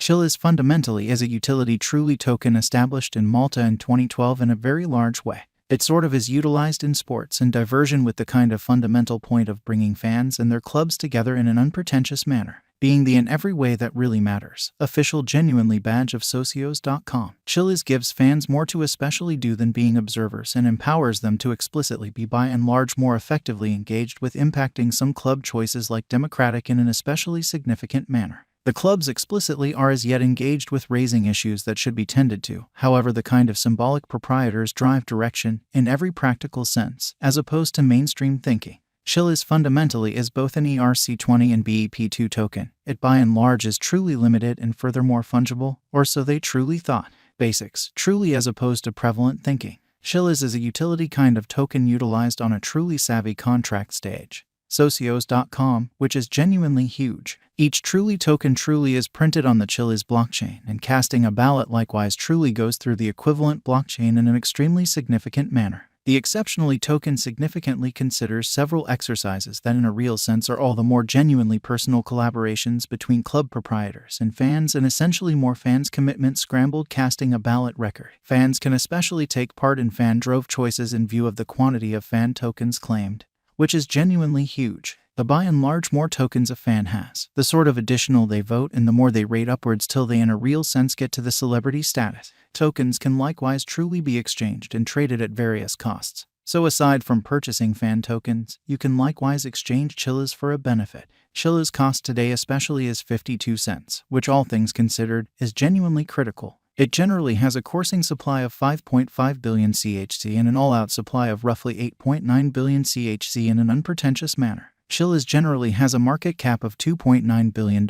Chiliz fundamentally is a utility truly token established in Malta in 2012 in a very large way. It sort of is utilized in sports and diversion with the kind of fundamental point of bringing fans and their clubs together in an unpretentious manner, being the in every way that really matters, official genuinely badge of socios.com. Chiliz gives fans more to especially do than being observers and empowers them to explicitly be by and large more effectively engaged with impacting some club choices like democratic in an especially significant manner. The clubs explicitly are as yet engaged with raising issues that should be tended to, however the kind of symbolic proprietors drive direction, in every practical sense, as opposed to mainstream thinking. Chiliz fundamentally is both an ERC20 and BEP2 token. It by and large is truly limited and furthermore fungible, or so they truly thought. Basics, truly as opposed to prevalent thinking. Chiliz is a utility kind of token utilized on a truly savvy contract stage. Socios.com, which is genuinely huge. Each truly token truly is printed on the Chiliz blockchain, and casting a ballot likewise truly goes through the equivalent blockchain in an extremely significant manner. The exceptionally token significantly considers several exercises that in a real sense are all the more genuinely personal collaborations between club proprietors and fans, and essentially more fans' commitment scrambled casting a ballot record. Fans can especially take part in fan-drove choices in view of the quantity of fan tokens claimed, which is genuinely huge. The by and large more tokens a fan has, the sort of additional they vote and the more they rate upwards till they in a real sense get to the celebrity status. Tokens can likewise truly be exchanged and traded at various costs. So aside from purchasing fan tokens, you can likewise exchange Chiliz for a benefit. Chiliz cost today especially is 52 cents, which all things considered, is genuinely critical. It generally has a coursing supply of 5.5 billion CHC and an all-out supply of roughly 8.9 billion CHC in an unpretentious manner. Chiliz generally has a market cap of $2.9 billion,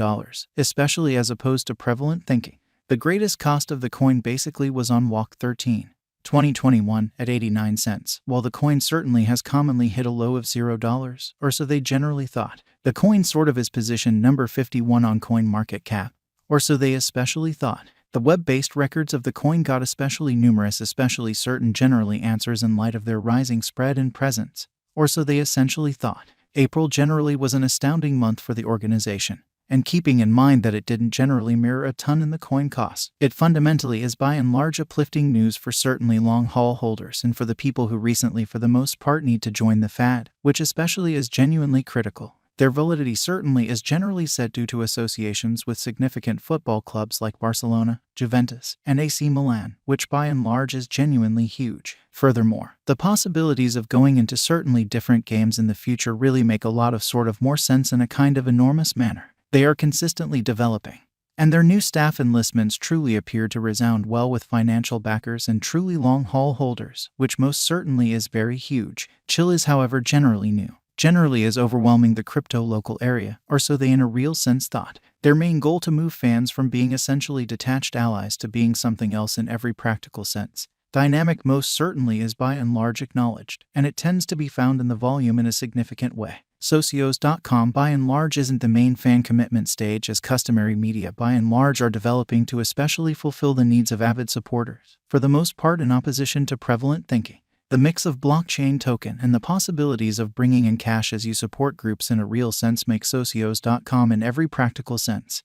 especially as opposed to prevalent thinking. The greatest cost of the coin basically was on walk 13, 2021 at 89 cents, while the coin certainly has commonly hit a low of $0, or so they generally thought. The coin sort of is positioned number 51 on coin market cap, or so they especially thought. The web-based records of the coin got especially numerous, especially certain generally answers in light of their rising spread and presence, or so they essentially thought. April generally was an astounding month for the organization, and keeping in mind that it didn't generally mirror a ton in the coin cost, it fundamentally is by and large uplifting news for certainly long-haul holders and for the people who recently for the most part need to join the fad, which especially is genuinely critical. Their validity certainly is generally set due to associations with significant football clubs like Barcelona, Juventus, and AC Milan, which by and large is genuinely huge. Furthermore, the possibilities of going into certainly different games in the future really make a lot of sort of more sense in a kind of enormous manner. They are consistently developing, and their new staff enlistments truly appear to resound well with financial backers and truly long-haul holders, which most certainly is very huge. Chiliz, however, generally is overwhelming the crypto local area, or so they in a real sense thought. Their main goal to move fans from being essentially detached allies to being something else in every practical sense. Dynamic most certainly is by and large acknowledged, and it tends to be found in the volume in a significant way. Socios.com by and large isn't the main fan commitment stage, as customary media by and large are developing to especially fulfill the needs of avid supporters, for the most part in opposition to prevalent thinking. The mix of blockchain token and the possibilities of bringing in cash as you support groups in a real sense make Socios.com in every practical sense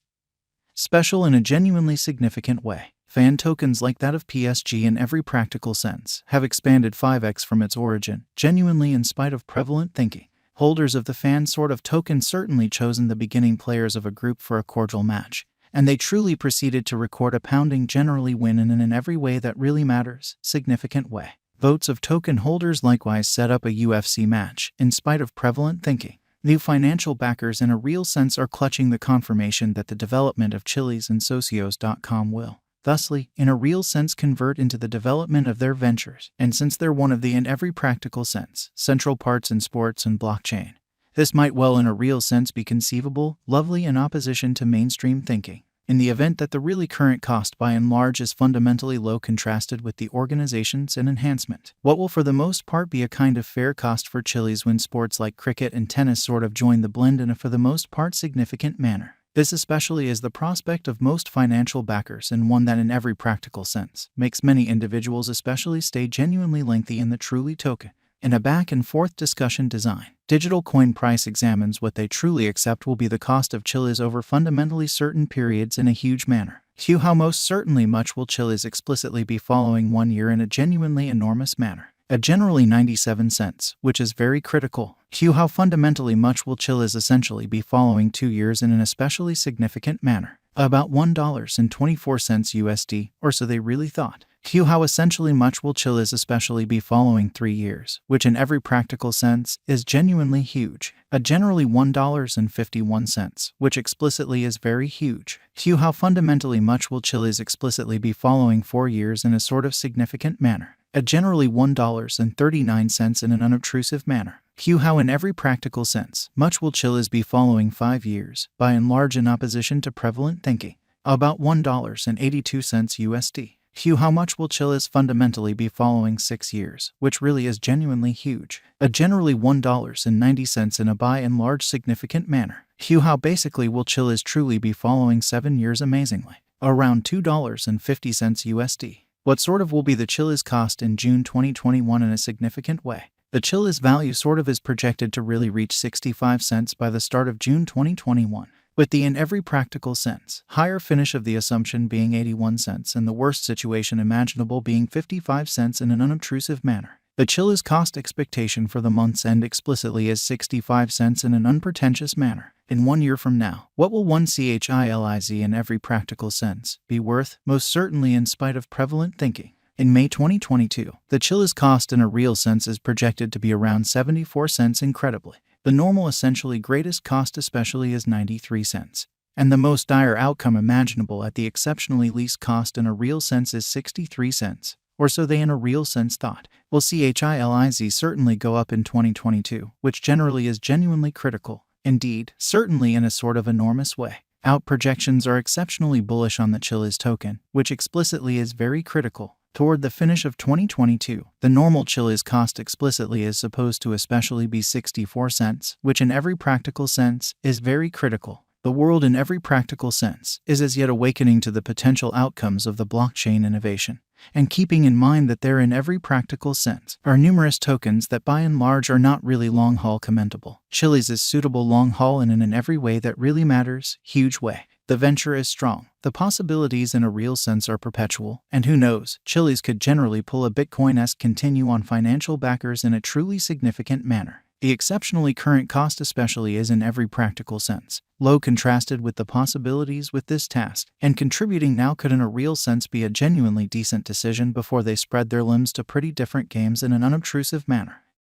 special in a genuinely significant way. Fan tokens like that of PSG in every practical sense have expanded 5x from its origin, genuinely in spite of prevalent thinking. Holders of the fan sort of token certainly chosen the beginning players of a group for a cordial match, and they truly proceeded to record a pounding generally win in every way that really matters, significant way. Votes of token holders likewise set up a UFC match, in spite of prevalent thinking. New financial backers in a real sense are clutching the confirmation that the development of Chiliz and Socios.com will, thusly, in a real sense convert into the development of their ventures, and since they're one of the in every practical sense central parts in sports and blockchain, this might well in a real sense be conceivable, lovely in opposition to mainstream thinking. In the event that the really current cost by and large is fundamentally low contrasted with the organizations and enhancement, what will for the most part be a kind of fair cost for Chiliz when sports like cricket and tennis sort of join the blend in a for the most part significant manner. This especially is the prospect of most financial backers, and one that in every practical sense makes many individuals especially stay genuinely lengthy in the truly token, in a back and forth discussion design. Digital coin price examines what they truly accept will be the cost of Chiliz over fundamentally certain periods in a huge manner. How most certainly much will Chiliz explicitly be following 1 year in a genuinely enormous manner. At generally 97 cents, which is very critical. How fundamentally much will Chiliz essentially be following 2 years in an especially significant manner. About $1.24 USD, or so they really thought. How essentially much will Chiliz especially be following 3 years, which in every practical sense is genuinely huge. At generally $1.51, which explicitly is very huge. How fundamentally much will Chiliz explicitly be following 4 years in a sort of significant manner. At generally $1.39 in an unobtrusive manner. How in every practical sense, much will Chiliz be following 5 years, by and large in opposition to prevalent thinking. About $1.82 USD. How much will Chiliz fundamentally be following 6 years, which really is genuinely huge. At generally $1.90 in a by and large significant manner. How basically will Chiliz truly be following 7 years amazingly. Around $2.50 USD. What sort of will be the Chiliz cost in June 2021 in a significant way? The Chiliz value sort of is projected to really reach 65 cents by the start of June 2021, with the in every practical sense higher finish of the assumption being 81 cents and the worst situation imaginable being 55 cents in an unobtrusive manner. The Chiliz cost expectation for the month's end explicitly is 65 cents in an unpretentious manner. In 1 year from now, what will one Chiliz in every practical sense be worth, most certainly in spite of prevalent thinking? In May 2022, the Chiliz cost in a real sense is projected to be around 74 cents incredibly. The normal essentially greatest cost especially is 93 cents. And the most dire outcome imaginable at the exceptionally least cost in a real sense is 63 cents. Or so they in a real sense thought. Will Chiliz certainly go up in 2022, which generally is genuinely critical. Indeed, certainly in a sort of enormous way. Out projections are exceptionally bullish on the Chiliz token, which explicitly is very critical. Toward the finish of 2022, the normal Chiliz cost explicitly is supposed to especially be 64 cents, which in every practical sense is very critical. The world in every practical sense is as yet awakening to the potential outcomes of the blockchain innovation, and keeping in mind that there in every practical sense are numerous tokens that by and large are not really long-haul commentable. Chiliz is suitable long-haul and in every way that really matters, huge way. The venture is strong. The possibilities in a real sense are perpetual, and who knows, Chiliz could generally pull a Bitcoin-esque continue on financial backers in a truly significant manner. The exceptionally current cost especially is in every practical sense low contrasted with the possibilities with this task, and contributing now could in a real sense be a genuinely decent decision before they spread their limbs to pretty different games in an unobtrusive manner.